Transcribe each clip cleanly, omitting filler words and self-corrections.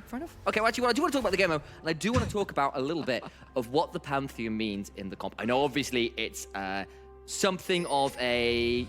Fair enough. Okay, well, actually, I do want to talk about the game, and I do want to talk about a little bit of what the Pantheon means in the comp. I know, obviously, it's something of a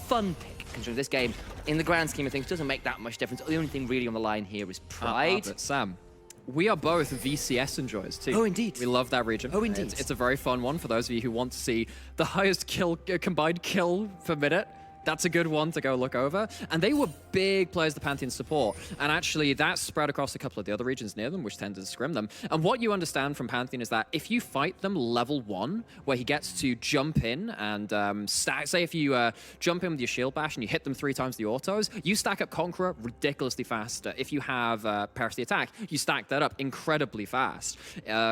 fun pick, considering this game, in the grand scheme of things, doesn't make that much difference. The only thing really on the line here is pride. But Sam, we are both VCS enjoyers too. Oh, indeed. We love that region. Oh, indeed. It's a very fun one for those of you who want to see the highest combined kill per minute. That's a good one to go look over. And they were big players the Pantheon support. And actually, that spread across a couple of the other regions near them, which tended to scrim them. And what you understand from Pantheon is that if you fight them level 1, where he gets to jump in and stack, say if you jump in with your shield bash and you hit them 3 times the autos, you stack up Conqueror ridiculously fast. If you have Perish the Attack, you stack that up incredibly fast.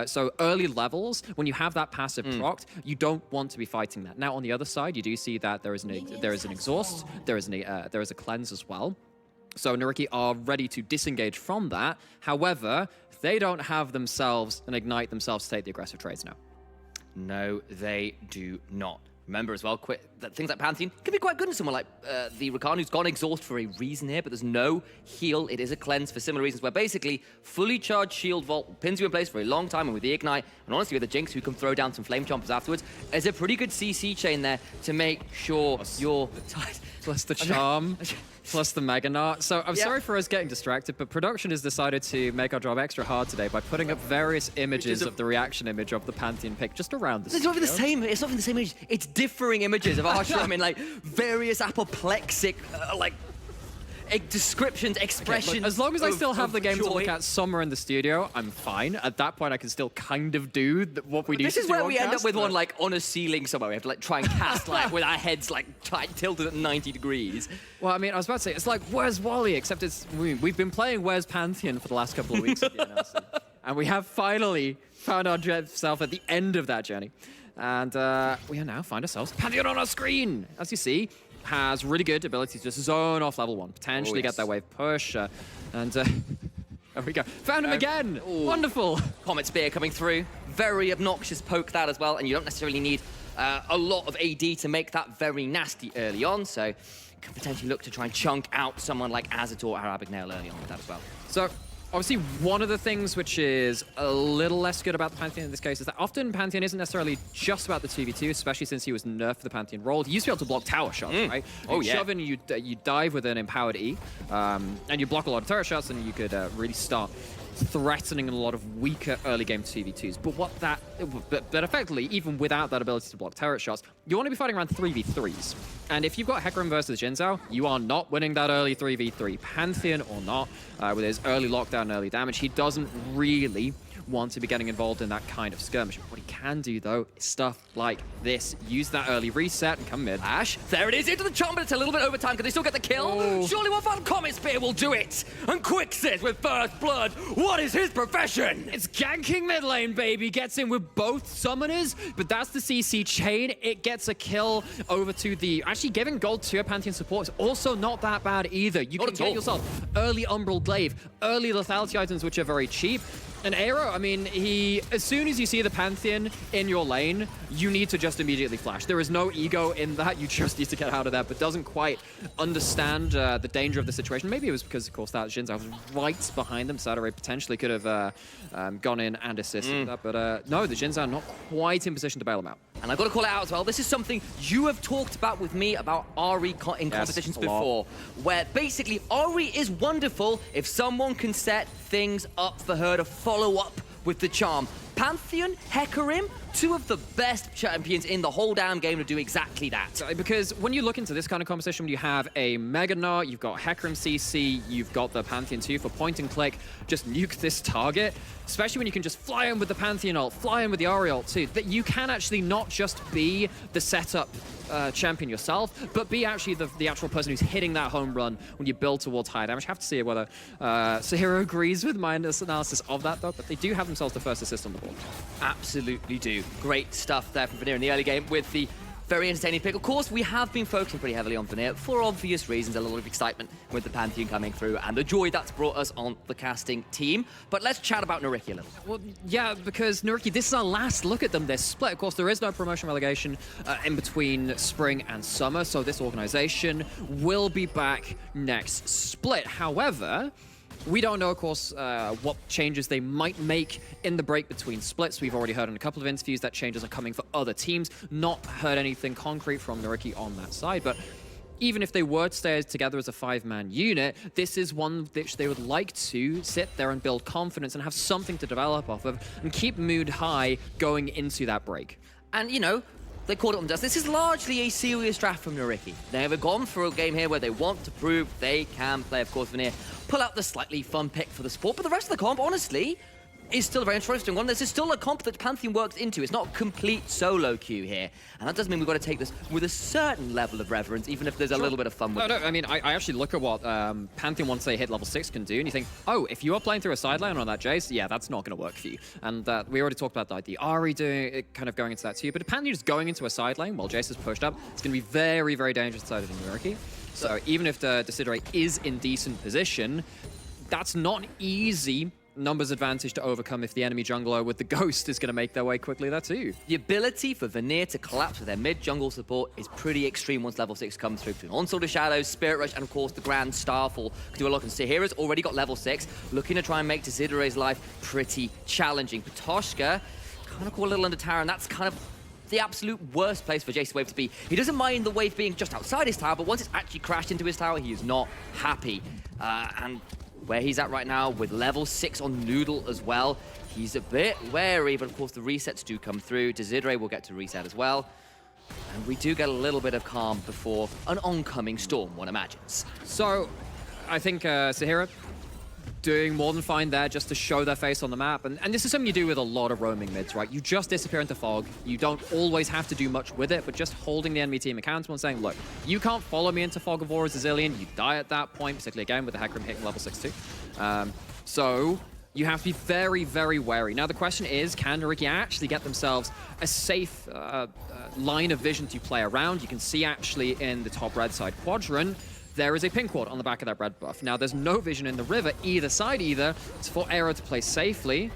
So early levels, when you have that passive procced, you don't want to be fighting that. Now, on the other side, you do see that there is an exhaust, there is a cleanse as well. So NYYRIKKI are ready to disengage from that. However, they don't have themselves an ignite themselves to take the aggressive trades now. No, they do not. Remember as well, that things like Pantheon can be quite good in someone like the Rakan, who's gone exhaust for a reason here, but there's no heal. It is a cleanse for similar reasons, where basically fully charged shield vault pins you in place for a long time, and with the ignite, and honestly with the Jinx, who can throw down some flame chompers afterwards, there's a pretty good CC chain there to make sure you're tight. Plus the charm, plus the Meganart. So I'm sorry for us getting distracted, but production has decided to make our job extra hard today by putting up various images of the reaction image of the Pantheon pick just around the It's not even the same. It's not even the same image. It's differing images of Archer. in like various apoplexic descriptions, expressions. Okay, as long as I still have the game joy. to look at somewhere in the studio, I'm fine. At that point, I can still kind of do what we need to do. This is where we end up with but... one like on a ceiling somewhere. We have to like try and cast like with our heads like tilted at 90 degrees. Well, I mean, I was about to say, it's like Where's Wally, except we've been playing Where's Pantheon for the last couple of weeks at the NLC. And we have finally found ourselves at the end of that journey. And we now find ourselves Pantheon on our screen. As you see, has really good ability to just zone off level 1, potentially get that wave push. And there we go. Found him again. Wonderful. Comet Spear coming through. Very obnoxious poke that as well. And you don't necessarily need a lot of AD to make that very nasty early on. So you could potentially look to try and chunk out someone like Azat or Abigail early on with that as well. So obviously, one of the things which is a little less good about the Pantheon in this case is that often Pantheon isn't necessarily just about the 2v2, especially since he was nerfed for the Pantheon role. He used to be able to block tower shots, right? Oh, you shove in, you dive with an empowered E, and you block a lot of turret shots, and you could really start threatening a lot of weaker early game 2v2s. But effectively, even without that ability to block turret shots, you want to be fighting around 3v3s. And if you've got Hecarim versus Jin Zhao, you are not winning that early 3v3. Pantheon or not, with his early lockdown, early damage, he doesn't really want to be getting involved in that kind of skirmish. What he can do, though, is stuff like this. Use that early reset and come mid. Ash, there it is, into the charm, but it's a little bit over time. Can they still get the kill? Surely one final Comet Spear will do it. And Quixis with first blood. What is his profession? It's ganking mid lane, baby. Gets in with both summoners, but that's the CC chain. It gets a kill over to the... Actually, giving gold to a Pantheon support is also not that bad either. You can get yourself early Umbral Glaive, early lethality items, which are very cheap. And Aero, I mean, as soon as you see the Pantheon in your lane, you need to just immediately flash. There is no ego in that. You just need to get out of that, but doesn't quite understand the danger of the situation. Maybe it was because, of course, that Jin Zhao was right behind them. Sadare potentially could have gone in and assisted that, but no, the Jin Zhao not quite in position to bail him out. And I've got to call it out as well. This is something you have talked about with me about Ahri in competitions before, where basically Ahri is wonderful if someone can set things up for her to follow up with the charm. Pantheon, Hecarim, two of the best champions in the whole damn game to do exactly that. Because when you look into this kind of competition, you have a Meganart, you've got Hecarim CC, you've got the Pantheon 2 for point and click, just nuke this target, especially when you can just fly in with the Pantheon ult, fly in with the Ahri ult too, that you can actually not just be the setup champion yourself, but be actually the actual person who's hitting that home run when you build towards high damage. I have to see whether Sahiro agrees with my analysis of that, though, but they do have themselves the first assist on the board. Absolutely do. Great stuff there from Vanir in the early game with the very entertaining pick. Of course, we have been focusing pretty heavily on Vanir for obvious reasons, a lot of excitement with the Pantheon coming through and the joy that's brought us on the casting team. But let's chat about NYYRIKKI a little. Well, yeah, because NYYRIKKI, this is our last look at them. They're split. Of course, there is no promotion relegation in between spring and summer, so this organization will be back next split. However, We don't know, of course, what changes they might make in the break between splits. We've already heard in a couple of interviews that changes are coming for other teams. Not heard anything concrete from NYYRIKKI on that side, but even if they were to stay together as a 5-man unit, this is one which they would like to sit there and build confidence and have something to develop off of and keep mood high going into that break. And, you know, they called it on dust. This is largely a serious draft from NYYRIKKI. They have gone for a game here where they want to prove they can play. Of course, Vanir pull out the slightly fun pick for the support, but the rest of the comp, honestly, is still a very interesting one. This is still a comp that Pantheon works into. It's not a complete solo queue here. And that does mean we've got to take this with a certain level of reverence, even if there's a little bit of fun with it. No, I mean, I actually look at what Pantheon, once they hit level 6, can do, and you think, oh, if you are playing through a side lane on that Jace, yeah, that's not going to work for you. And we already talked about like, the Ahri doing it, kind of going into that too, but if Pantheon is going into a side lane while Jace is pushed up, it's going to be very, very dangerous side of NYYRIKKI. So even if the Decidere is in decent position, that's not an easy numbers advantage to overcome if the enemy jungler with the Ghost is going to make their way quickly there too. The ability for Vanir to collapse with their mid-jungle support is pretty extreme once level 6 comes through. Between Onslaught of Shadows, Spirit Rush, and of course the Grand Starfall can do a lot. And Sahira's already got level 6, looking to try and make Decidere's life pretty challenging. Patoshka kind of caught a little under tower, and that's kind of the absolute worst place for Jace's wave to be. He doesn't mind the wave being just outside his tower, but once it's actually crashed into his tower, he is not happy. And where he's at right now with level 6 on Noodle as well, he's a bit wary, but of course the resets do come through. Decidere will get to reset as well. And we do get a little bit of calm before an oncoming storm, one imagines. So, I think Sahira doing more than fine there just to show their face on the map. And this is something you do with a lot of roaming mids, right? You just disappear into fog. You don't always have to do much with it, but just holding the enemy team accountable and saying, look, you can't follow me into fog of war as a Zillion. You die at that point, particularly again with the Hecarim hitting level 6 too. So you have to be very, very wary. Now the question is, can NYYRIKKI actually get themselves a safe line of vision to play around? You can see actually in the top red side quadrant, there is a pink ward on the back of that red buff. Now, there's no vision in the river, either side either. It's for Aero to play safely.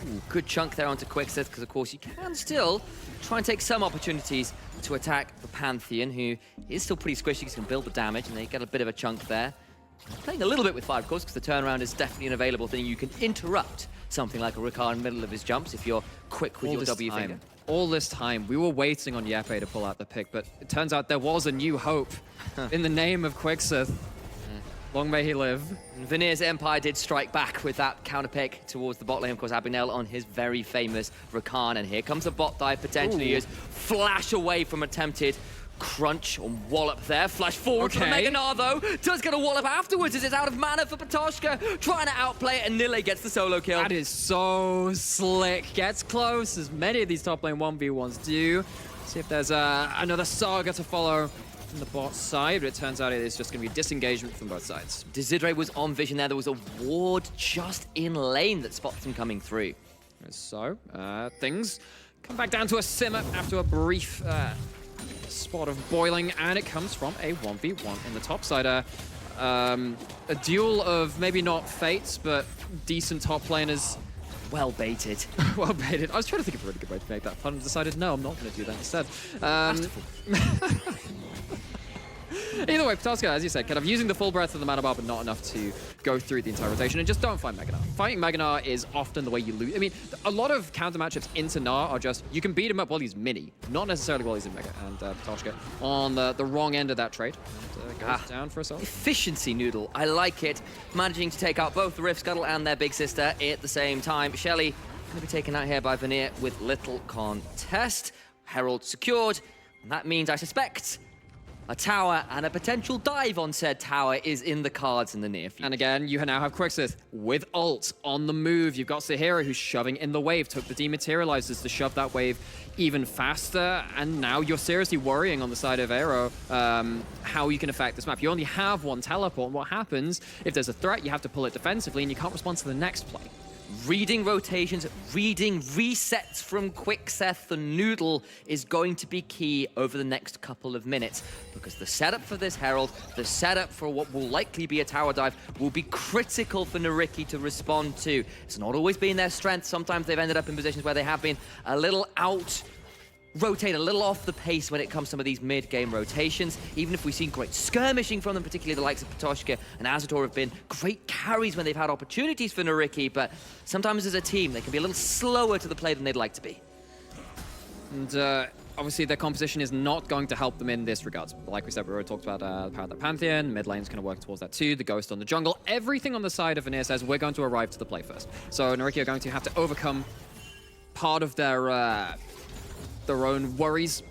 Ooh, good chunk there onto Quixoth, because of course you can still try and take some opportunities to attack the Pantheon, who is still pretty squishy. He's going to build the damage, and they get a bit of a chunk there. Playing a little bit with fire, of course, because the turnaround is definitely an available thing. You can interrupt something like a Ricard in the middle of his jumps if you're quick with your W finger. All this time, we were waiting on Yepe to pull out the pick, but it turns out there was a new hope in the name of Quixoth. Long may he live. And Vanir's Empire did strike back with that counter pick towards the bot lane. Of course, Abinel on his very famous Rakan. And here comes a bot dive, potentially is flash away from attempted crunch or wallop there. Flash forward to the Mega Gnar, though. Does get a wallop afterwards as it's out of mana for Patoshka. Trying to outplay it, and Nile gets the solo kill. That is so slick. Gets close, as many of these top lane 1v1s do. See if there's another saga to follow from the bot side, but it turns out it is just going to be disengagement from both sides. Decidere was on vision there. There was a ward just in lane that spots him coming through. So, things come back down to a simmer after a brief spot of boiling, and it comes from a 1v1 in the top side. A duel of maybe not fates, but decent top laners. Well baited. Well baited. I was trying to think of a really good way to make that pun and decided, no, I'm not going to do that instead. Either way, Patoshka, as you said, kind of using the full breadth of the mana bar, but not enough to go through the entire rotation. And just don't fight Mega Gnar. Fighting Mega Gnar is often the way you lose. I mean, a lot of counter matchups into Gnar are just, you can beat him up while he's mini, not necessarily while he's in Mega. And Patoshka on the wrong end of that trade. And, goes down for assault. Efficiency Noodle. I like it. Managing to take out both the Rift Scuttle and their big sister at the same time. Shelly going to be taken out here by Vanir with little contest. Herald secured. And that means, I suspect, a tower and a potential dive on said tower is in the cards in the near future. And again, you now have Quixoth with ult on the move. You've got Sahira who's shoving in the wave, took the dematerializers to shove that wave even faster, and now you're seriously worrying on the side of Aero how you can affect this map. You only have one teleport, and what happens if there's a threat, you have to pull it defensively, and you can't respond to the next play. Reading rotations, reading resets from Quixoth the Noodle is going to be key over the next couple of minutes, because the setup for this Herald, the setup for what will likely be a tower dive, will be critical for NYYRIKKI to respond to. It's not always been their strength. Sometimes they've ended up in positions where they have been a little rotate a little off the pace when it comes to some of these mid-game rotations. Even if we've seen great skirmishing from them, particularly the likes of Patoshka and Azator have been great carries when they've had opportunities for NYYRIKKI, but sometimes as a team, they can be a little slower to the play than they'd like to be. And obviously their composition is not going to help them in this regard. Like we said, we already talked about the power of the Pantheon, mid lane's going to work towards that too, the Ghost on the jungle. Everything on the side of Vanir says we're going to arrive to the play first. So NYYRIKKI are going to have to overcome part of their own worries,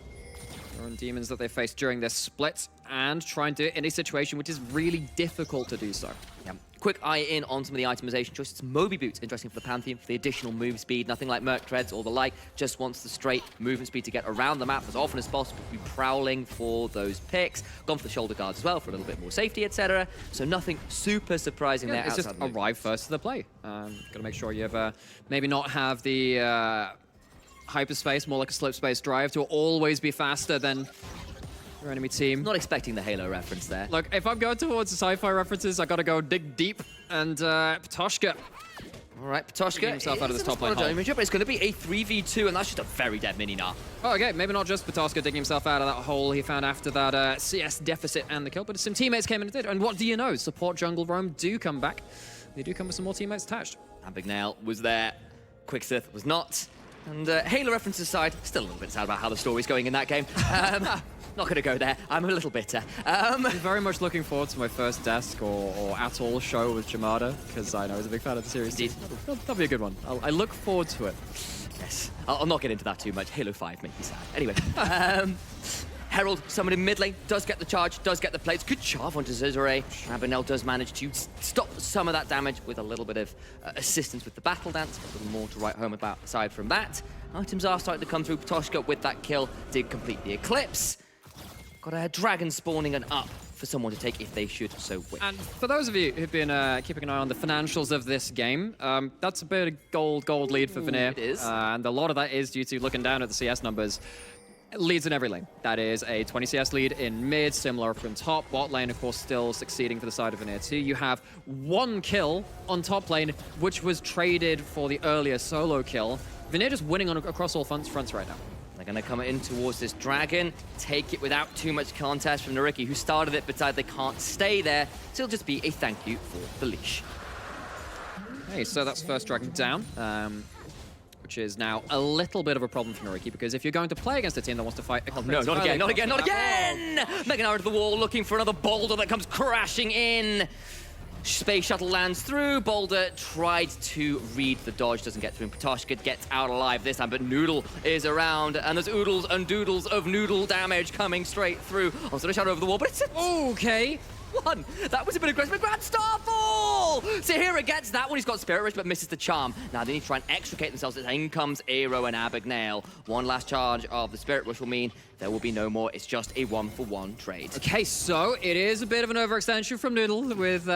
their own demons that they faced during this split, and try and do it in a situation which is really difficult to do so. Yeah. Quick eye in on some of the itemization choices. Moby Boots, interesting for the Pantheon, for the additional move speed. Nothing like Merc Treads or the like, just wants the straight movement speed to get around the map as often as possible, be prowling for those picks. Gone for the shoulder guards as well for a little bit more safety, etc. So nothing super surprising there. It's just arrive first to the play. Got to make sure you've maybe not have the hyperspace, more like a slip space drive to always be faster than your enemy team. Not expecting the Halo reference there. Look, if I'm going towards the sci-fi references, I gotta go dig deep. And Patoshka. All right, Patoshka himself out of this top lane hole. But it's going to be a 3v2, and that's just a very dead mini now. Oh, okay, maybe not just Patoshka digging himself out of that hole he found after that CS deficit and the kill, but some teammates came in and did. And what do you know? Support jungle roam do come back. They do come with some more teammates attached. Abigail was there. Quicksith was not. And Halo references aside, still a little bit sad about how the story's going in that game. Not going to go there. I'm a little bitter. I'm very much looking forward to my first desk or at all show with Jamada, because I know he's a big fan of the series. Indeed. That'll be a good one. I look forward to it. Yes. I'll not get into that too much. Halo 5 made me sad. Anyway. Herald, someone in mid lane, does get the charge, does get the plates. Good charge onto Zizure. Abigail does manage to stop some of that damage with a little bit of assistance with the battle dance. A little more to write home about aside from that. Items are starting to come through. Patoshka with that kill did complete the Eclipse. Got a dragon spawning and up for someone to take if they should so wish. And for those of you who've been keeping an eye on the financials of this game, that's a bit of gold lead for Vanir. It is. And a lot of that is due to looking down at the CS numbers. Leads in every lane. That is a 20 CS lead in mid, similar from top. Bot lane, of course, still succeeding for the side of Vanir too. You have one kill on top lane, which was traded for the earlier solo kill. Vanir just winning across all fronts right now. They're going to come in towards this dragon, take it without too much contest from NYYRIKKI, who started it, but decided they can't stay there. So it'll just be a thank you for the leash. Okay, so that's first dragon down. Which is now a little bit of a problem for NYYRIKKI, because if you're going to play against a team that wants to fight... Oh, no, not again, not again, not again! Megan out of the wall, looking for another boulder that comes crashing in. Space shuttle lands through. Boulder tried to read the dodge, doesn't get through. And Patoshka gets out alive this time, but Noodle is around, and there's oodles and doodles of Noodle damage coming straight through. Also, a shadow over the wall, but it's... Okay. One. That was a bit aggressive. Grand Starfall! Sahira gets that one. He's got Spirit Rush, but misses the charm. Now they need to try and extricate themselves. In comes Aero and Abigail. One last charge of the Spirit Rush will mean there will be no more. It's just a 1-for-1 trade. Okay, so it is a bit of an overextension from Noodle with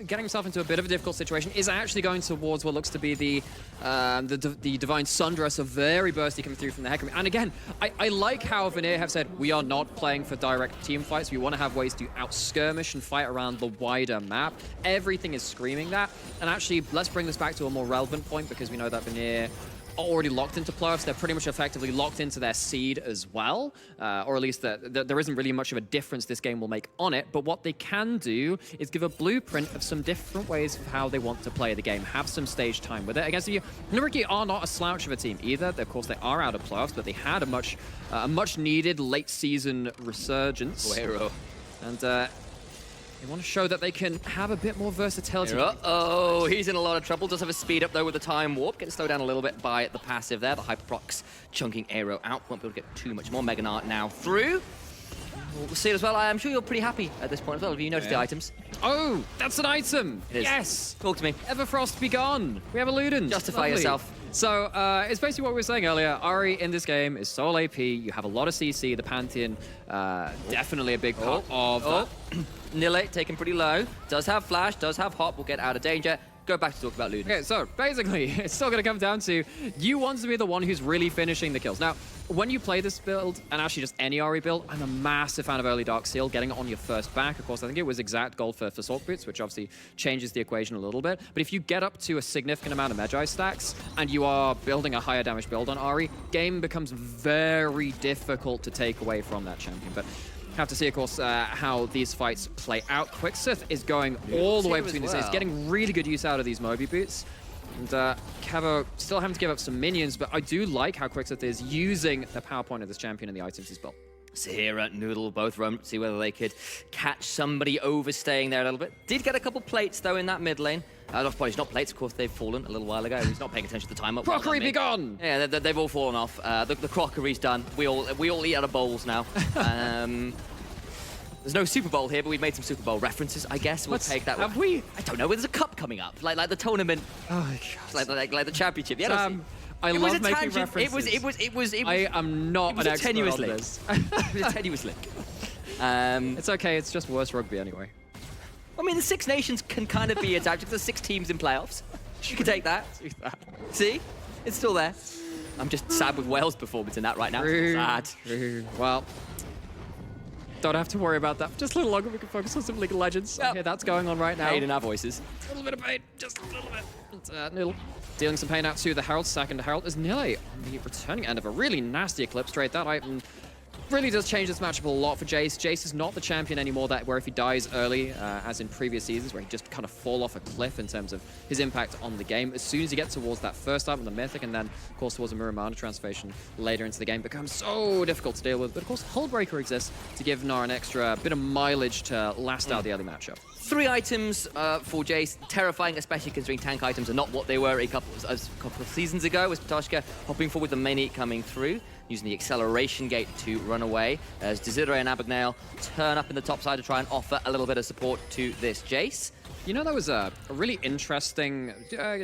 getting himself into a bit of a difficult situation. Is actually going towards what looks to be the Divine Sundress, a very bursty coming through from the Hecarim. And again, I like how Vanir have said, we are not playing for direct team fights. We want to have ways to out-skirmish and fight around the wider map. Everything is screaming that. And actually, let's bring this back to a more relevant point, because we know that Vanir are already locked into playoffs. They're pretty much effectively locked into their seed as well, or at least there isn't really much of a difference this game will make on it. But what they can do is give a blueprint of some different ways of how they want to play the game, have some stage time with it. Against you, NYYRIKKI are not a slouch of a team either. Of course, they are out of playoffs, but they had a much needed late season resurgence. Hero. And they want to show that they can have a bit more versatility. Uh-oh, he's in a lot of trouble. Does have a speed up, though, with the time warp. Getting slowed down a little bit by the passive there. The Hyperprox chunking Aero out. Won't be able to get too much more. Meganart now through. We'll see it as well. I'm sure you're pretty happy at this point as well. Have you noticed the items? Oh, that's an item! It is. Yes! Talk to me. Everfrost be gone! We have a Ludens. Justify Lovely. yourself. So, it's basically what we were saying earlier. Ahri in this game is sole AP. You have a lot of CC. The Pantheon, definitely a big part of that. Nille taken pretty low. Does have flash, does have hop. Will get out of danger. go back to talk about Luna. Okay, so basically, it's still going to come down to you want to be the one who's really finishing the kills. Now, when you play this build, and actually just any RE build, I'm a massive fan of early Dark Seal, getting it on your first back. Of course, I think it was exact gold for Sork Boots, which obviously changes the equation a little bit. But if you get up to a significant amount of Magi stacks, and you are building a higher damage build on RE, game becomes very difficult to take away from that champion. But have to see, of course, how these fights play out. Quicksith is going all the way between these. He's getting really good use out of these Moby boots. And Cavo still having to give up some minions, but I do like how Quicksith is using the power point of this champion and the items he's built. Sahira, Noodle, both run, see whether they could catch somebody overstaying there a little bit. Did get a couple plates, though, in that mid lane. Not plates, of course, they've fallen a little while ago. He's not paying attention to the time up. Crockery be gone! Yeah, they've all fallen off. The crockery's done. We all eat out of bowls now. There's no Super Bowl here, but we've made some Super Bowl references, I guess. We'll take that. Have we? I don't know. There's a cup coming up, like the tournament. Oh my God. Like the championship. The NLC. I love making references. It was. I am not an expert on this. It was a tenuous link. It's okay. It's just worse rugby anyway. I mean, the Six Nations can kind of be adapted. There's 6 teams in playoffs. You can take that. See? It's still there. I'm just sad with Wales' performance in that right now. Sad. Well, don't have to worry about that. Just a little longer, we can focus on some League of Legends. Yep. Okay, that's going on right now. Pain in our voices. A little bit of pain, just a little bit. It's Noodle dealing some pain out to the Herald. Second Herald is nearly on the returning end of a really nasty Eclipse trade. That item really does change this matchup a lot for Jace. Jace is not the champion anymore where if he dies early, as in previous seasons, where he just kind of fall off a cliff in terms of his impact on the game. As soon as you get towards that first item, the Mythic, and then, of course, towards a Muramana transformation later into the game, becomes so difficult to deal with. But, of course, Hullbreaker exists to give Gnar an extra bit of mileage to last out the early matchup. 3 items for Jace, terrifying, especially considering tank items are not what they were a couple of seasons ago, with Ptashka hopping forward with the mini coming through, using the acceleration gate to run away, as Desiree and Abagnale turn up in the top side to try and offer a little bit of support to this Jace. You know, that was a really interesting...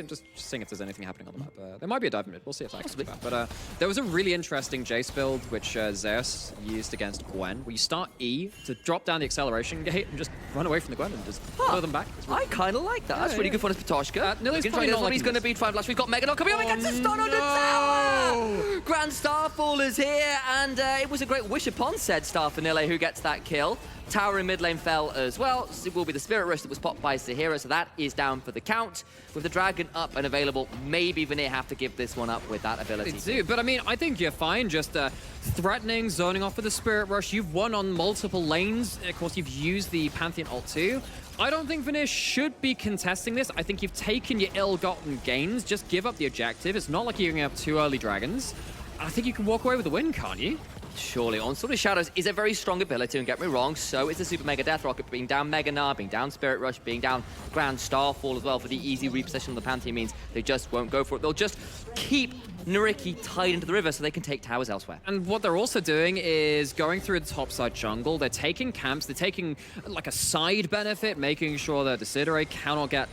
just seeing if there's anything happening on the map. There might be a dive mid. We'll see if that comes back. But there was a really interesting Jace build, which Zeus used against Gwen, where you start E to drop down the acceleration gate and just run away from the Gwen and just throw them back. I kind of like that. That's really good fun as Ptashka. Nilly's probably not he's going to be trying flash. We've got Megadon coming up against the stun on the tower! Grand Starfall is here, and it was a great wish upon said Star for Nille, who gets that kill. Tower in mid lane fell as well. It will be the Spirit Rush that was popped by Sahira, so that is down for the count. With the Dragon up and available, maybe Vanir have to give this one up with that ability. They do, but I mean, I think you're fine just threatening, zoning off with the Spirit Rush. You've won on multiple lanes. Of course, you've used the Pantheon ult too. I don't think Vanir should be contesting this. I think you've taken your ill-gotten gains. Just give up the objective. It's not like you're giving up 2 early dragons. I think you can walk away with the win, can't you? Surely. Onslaught of Shadows is a very strong ability, and get me wrong, so is the Super Mega Death Rocket. Being down Mega Gnar, being down Spirit Rush, being down Grand Starfall as well for the easy repossession of the Pantheon means they just won't go for it. They'll just keep NYYRIKKI tied into the river so they can take towers elsewhere. And what they're also doing is going through the topside jungle. They're taking camps. They're taking like a side benefit, making sure that the Desiree cannot get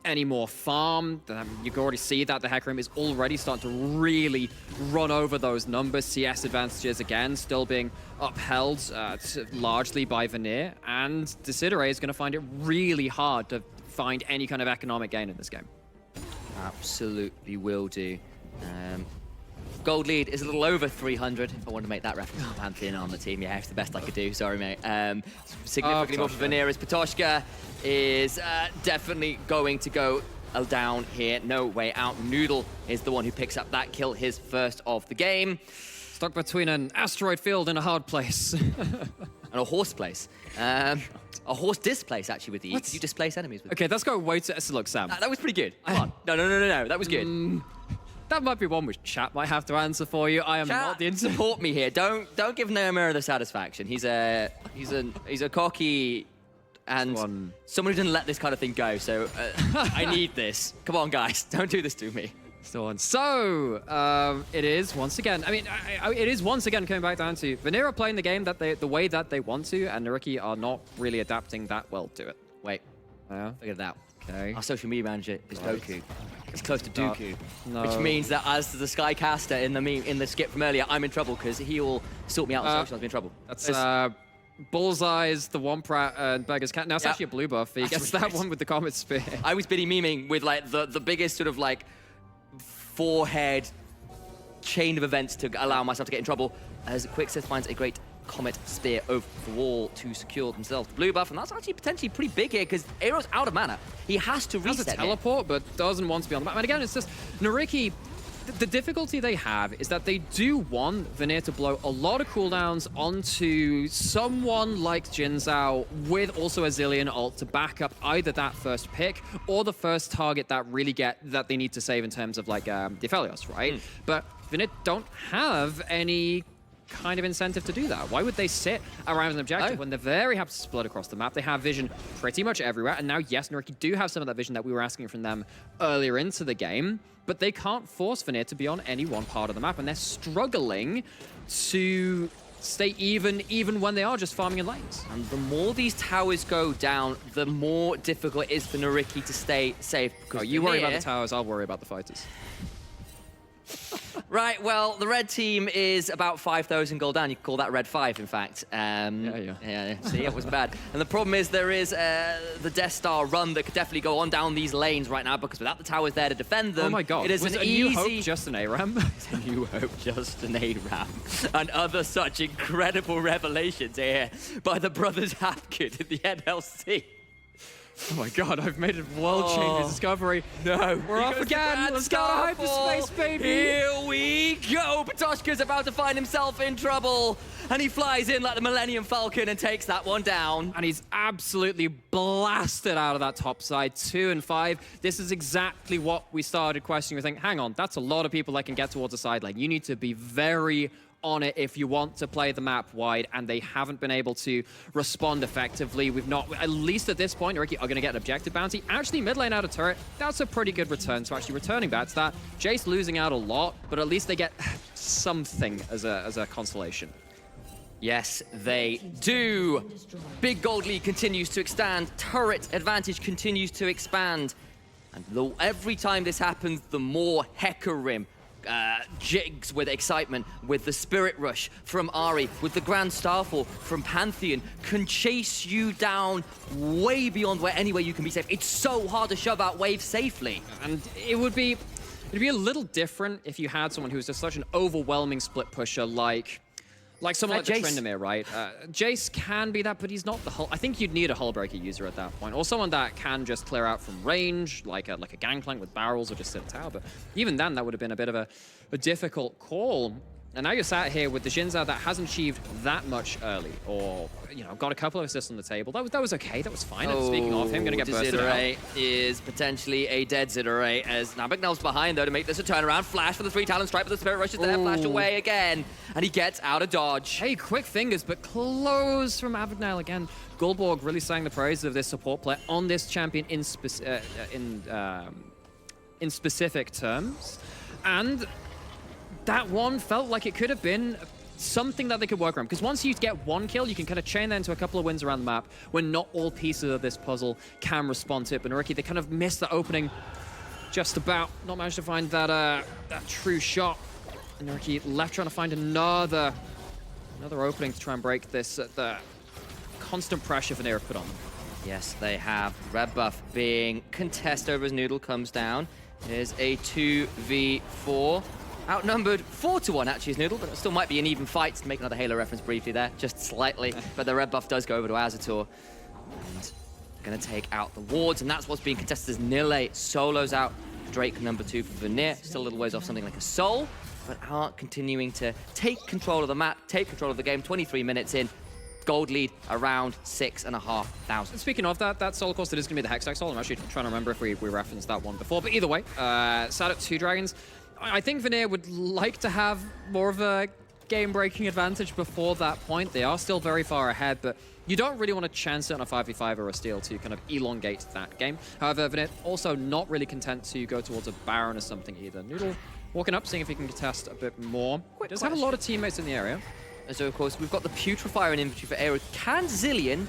any more farm. You can already see that the Hecarim is already starting to really run over those numbers. CS advantages again still being upheld largely by Vanir, and Desiree is going to find it really hard to find any kind of economic gain in this game. Absolutely will do. Gold lead is a little over 300. If I want to make that reference to Pantheon on the team, yeah, it's the best I could do. Sorry, mate. Significantly more for Vanir as Ptashka is definitely going to go down here. No way out. Noodle is the one who picks up that kill, his first of the game. Stuck between an asteroid field and a hard place. And a horse place. A horse displace, actually, with the E, because you displace enemies with Okay, let's go way to... Look, Sam. That was pretty good. Come on. No. That was good. That might be one which chat might have to answer for you. I am not the support me here. Don't give Naomura the satisfaction. He's a cocky and someone who didn't let this kind of thing go. So I need this. Come on, guys, don't do this to me. So it is once again. I mean, it is once again coming back down to Vanir are playing the game the way that they want to, and NYYRIKKI are not really adapting that well to it. Wait, figure it out. Okay. Our social media manager is Goku. It's close to Dooku, no. Which means that as the Skycaster in the skip from earlier, I'm in trouble because he'll sort me out on social. I'll be in trouble. That's bullseyes the Womprat and Beggar's Cat. Now it's actually a blue buff. He gets that one with the Comet Spear. I was Biddy memeing with like the biggest sort of like forehead chain of events to allow myself to get in trouble as Quicksith finds a great Comet Spear over the wall to secure themselves the blue buff, and that's actually potentially pretty big here because Aero's out of mana. He has to reset. Has a teleport, but doesn't want to be on the map. And again, it's just NYYRIKKI. The difficulty they have is that they do want Vanir to blow a lot of cooldowns onto someone like Jin Zhao with also a Zillion ult to back up either that first pick or the first target that they need to save in terms of like the Aphelios, right? But Vanir don't have any kind of incentive to do that. Why would they sit around an objective when they're very happy to split across the map? They have vision pretty much everywhere. And now, yes, NYYRIKKI do have some of that vision that we were asking from them earlier into the game, but they can't force Vanir to be on any one part of the map, and they're struggling to stay even when they are just farming in lanes. And the more these towers go down, the more difficult it is for NYYRIKKI to stay safe. Oh, you worry about the towers, I'll worry about the fighters. Right, well, the red team is about 5,000 gold down. You could call that red 5, in fact. Yeah, see, it was bad. And the problem is there is the Death Star run that could definitely go on down these lanes right now, because without the towers there to defend them, oh my God, it is was an New easy... Hope just an ARAM? It's a New Hope, just an ARAM. And other such incredible revelations here by the brothers Hapgood at the NLC. Oh my God, I've made a world-changing discovery. No. We're off again. Let's go to hyperspace, baby. Here we go. Patoshka's about to find himself in trouble. And he flies in like the Millennium Falcon and takes that one down. And he's absolutely blasted out of that top side, 2 and 5. This is exactly what we started questioning. We think, hang on, that's a lot of people that can get towards the side lane. You need to be very on it if you want to play the map wide, and they haven't been able to respond effectively. We've not, at least at this point, NYYRIKKI are going to get an objective bounty. Actually, mid lane out of turret, that's a pretty good return. So actually returning back to that, Jace losing out a lot, but at least they get something as a consolation. Yes, they do. Big Gold Lead continues to expand. Turret advantage continues to expand. And every time this happens, the more Hecarim jigs with excitement, with the Spirit Rush from Ahri, with the Grand Starfall from Pantheon, can chase you down way beyond where anywhere you can be safe. It's so hard to shove out waves safely. And it'd be a little different if you had someone who's just such an overwhelming split pusher like someone like the Tryndamere, right? Jace can be that, but he's not the hull. I think you'd need a Hullbreaker user at that point, or someone that can just clear out from range, like a Gangplank with barrels, or just sit a tower. But even then, that would have been a bit of a difficult call. And now you're sat here with the Jin Zhao that hasn't achieved that much early, or got a couple of assists on the table. That was okay. That was fine. And speaking of him, going to get bursted out. Is potentially a dead Zidore, as now Bignell's behind though to make this a turnaround. Flash for the 3 talent strike, but the Spirit Rush is there. Flash away again, and he gets out of dodge. Hey, quick fingers, but close from Abagnale again. Goldborg really sang the praises of this support player on this champion in specific terms, and that one felt like it could have been something that they could work around. Because once you get one kill, you can kind of chain that into a couple of wins around the map when not all pieces of this puzzle can respond to it. But NYYRIKKI, they kind of missed the opening just about. Not managed to find that true shot. And NYYRIKKI left trying to find another opening to try and break this the constant pressure Vanir have put on them. Yes, they have. Red buff being contested over as Noodle comes down. Here's a 2v4. Outnumbered 4-1 actually is Noodle, but it still might be an even fight. To make another Halo reference briefly there, just slightly. But the red buff does go over to Azator. And going to take out the wards, and that's what's being contested as Nile solos out Drake number 2 for Vanir. Still a little ways off something like a Soul, but are continuing to take control of the map, take control of the game. 23 minutes in. Gold lead around 6,500. Speaking of that Soul, of course, it is going to be the Hextech Soul. I'm actually trying to remember if we referenced that one before. But either way, sat at 2 dragons. I think Vanir would like to have more of a game-breaking advantage before that point. They are still very far ahead, but you don't really want to chance it on a 5v5 or a steal to kind of elongate that game. However, Vanir also not really content to go towards a Baron or something either. Noodle walking up, seeing if he can contest a bit more. Does have a lot of teammates in the area. And so, of course, we've got the Putrefier in inventory for Aero. Can Zillion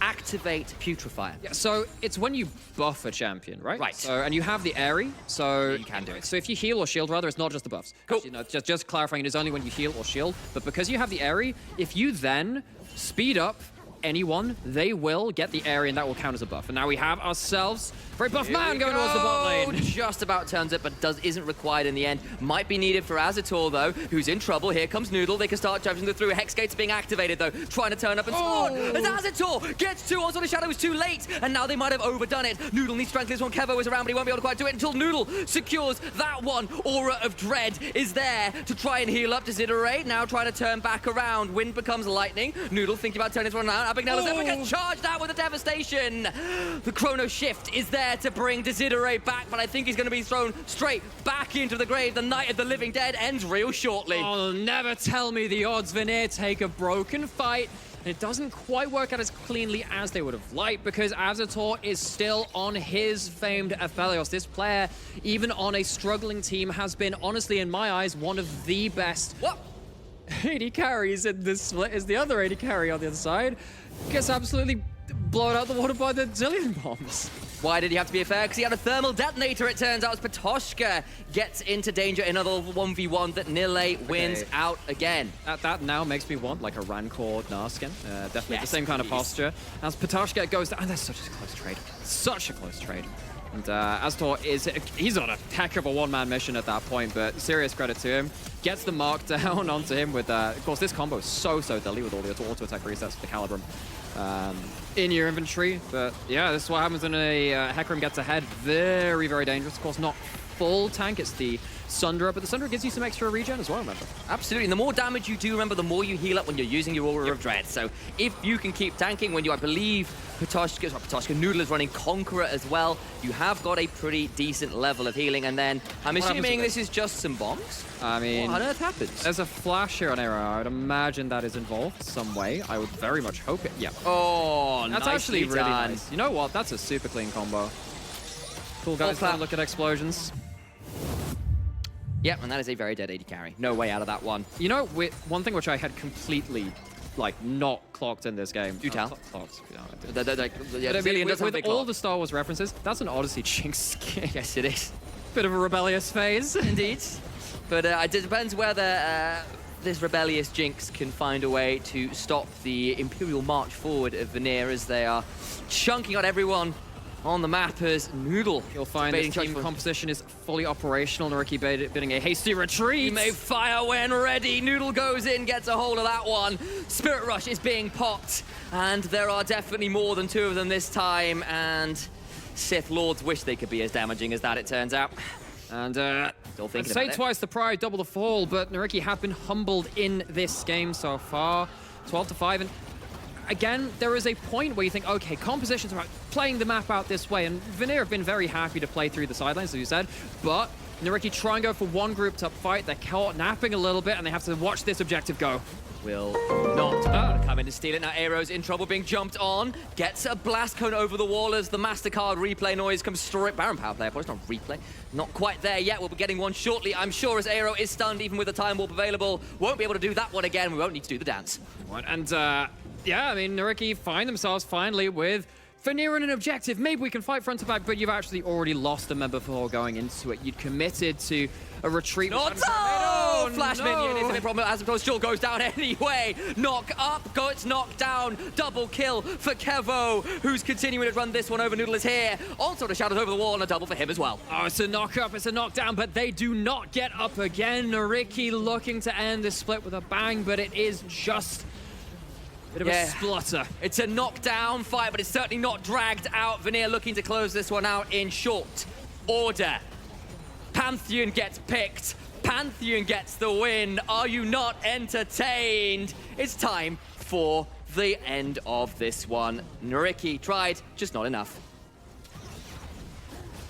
activate Putrefier. Yeah, so it's when you buff a champion, right? Right. So, and you have the Airy, so you can do it. So if you heal or shield, rather, it's not just the buffs. Cool. Actually, no, just clarifying, it is only when you heal or shield. But because you have the Airy, if you then speed up anyone, they will get the Airy, and that will count as a buff. And now we have ourselves a very buff man going towards the bot lane. Just about turns it, but isn't required in the end. Might be needed for Azator, though, who's in trouble. Here comes Noodle. They can start charging them through. Hex Gate's being activated, though, trying to turn up and spawn. As Azator gets two onto the Shadows too late, and now they might have overdone it. Noodle needs to strength this one. Kevo is around, but he won't be able to quite do it until Noodle secures that one. Aura of Dread is there to try and heal up Desiderate. Now trying to turn back around. Wind becomes lightning. Noodle thinking about turning this one around. Abigail is there, gets charged out with a devastation. The Chrono Shift is there to bring Desiderate back, but I think he's going to be thrown straight back into the grave. The Night of the Living Dead ends real shortly. Oh, never tell me the odds. Vanir take a broken fight. And it doesn't quite work out as cleanly as they would have liked because Azator is still on his famed Aphelios. This player, even on a struggling team, has been, honestly, in my eyes, one of the best. What? AD carries in this split is the other AD carry on the other side. Gets absolutely blown out the water by the Zillion bombs. Why did he have to be a fair? Because he had a thermal detonator, it turns out, as Patoshka gets into danger in another 1v1 that Nile wins out again. That now makes me want like a Rancor Narskin. Definitely Yes, the same kind of please. posture. As Patoshka goes down, and that's such a close trade. Such a close trade. And Azator he's on a heck of a one-man mission at that point, but serious credit to him. Gets the mark down onto him with, of course, this combo is so deadly with all the auto-attack resets for the Calibrum in your inventory. But yeah, this is what happens when a Hecarim gets ahead. Very, very dangerous. Of course, not full tank, it's the Sundra, but the Sundra gives you some extra regen as well, remember? Absolutely, and the more damage you do, remember, the more you heal up when you're using your Aura of Dread. So if you can keep tanking when you, I believe, Patoshka Noodle is running Conqueror as well, you have got a pretty decent level of healing, and then I'm assuming this is just some bombs? I mean, what on earth happens? There's a flash here on Arrow. I would imagine that is involved some way. I would very much hope it. Yeah. Oh, That's actually really nice. You know what? That's a super clean combo. Cool guys, don't look at explosions. Yep, and that is a very dead AD carry. No way out of that one. You know, one thing which I had completely, like, not clocked in this game. Do tell. Clocked. With all the Star Wars references, that's an Odyssey Jinx skin. Yes, it is. Bit of a rebellious phase. Indeed. But it depends whether this rebellious Jinx can find a way to stop the Imperial march forward of Vanir as they are chunking out everyone on the map as Noodle. You'll find the team composition is fully operational. NYYRIKKI bidding a hasty retreat. You may fire when ready. Noodle goes in, gets a hold of that one. Spirit Rush is being popped, and there are definitely more than two of them this time, and Sith Lords wish they could be as damaging as that, it turns out. And Still thinking say about it. twice the pride, double the fall, but NYYRIKKI have been humbled in this game so far. 12-5, and again, there is a point where you think, okay, composition's about playing the map out this way, and Vanir have been very happy to play through the sidelines, as you said, but NYYRIKKI try and go for one group up fight. They're caught napping a little bit, and they have to watch this objective go. Will not come in to steal it. Now Aero's in trouble being jumped on. Gets a blast cone over the wall as the MasterCard replay noise comes straight. Baron power play, it's not replay. Not quite there yet. We'll be getting one shortly, I'm sure, as Aero is stunned even with the time warp available. Won't be able to do that one again. We won't need to do the dance. And yeah, I mean, NYYRIKKI find themselves finally with Vanir and an objective. Maybe we can fight front to back, but you've actually already lost a member before going into it. You'd committed to a retreat. Flash minion is a bit problem. Azator still goes down anyway. Knock up, it's knocked down. Double kill for Kevo, who's continuing to run this one over. Noodle is here. Also the shadows over the wall and a double for him as well. Oh, it's a knock up, it's a knockdown, but they do not get up again. NYYRIKKI looking to end this split with a bang, but it is just a bit of a splutter. It's a knockdown fight, but it's certainly not dragged out. Vanir looking to close this one out in short order. Pantheon gets picked. Pantheon gets the win. Are you not entertained? It's time for the end of this one. NYYRIKKI tried, just not enough.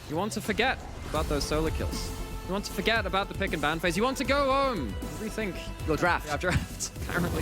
You want to forget about those solo kills. You want to forget about the pick and ban phase. You want to go home. Rethink your draft. Your draft, apparently.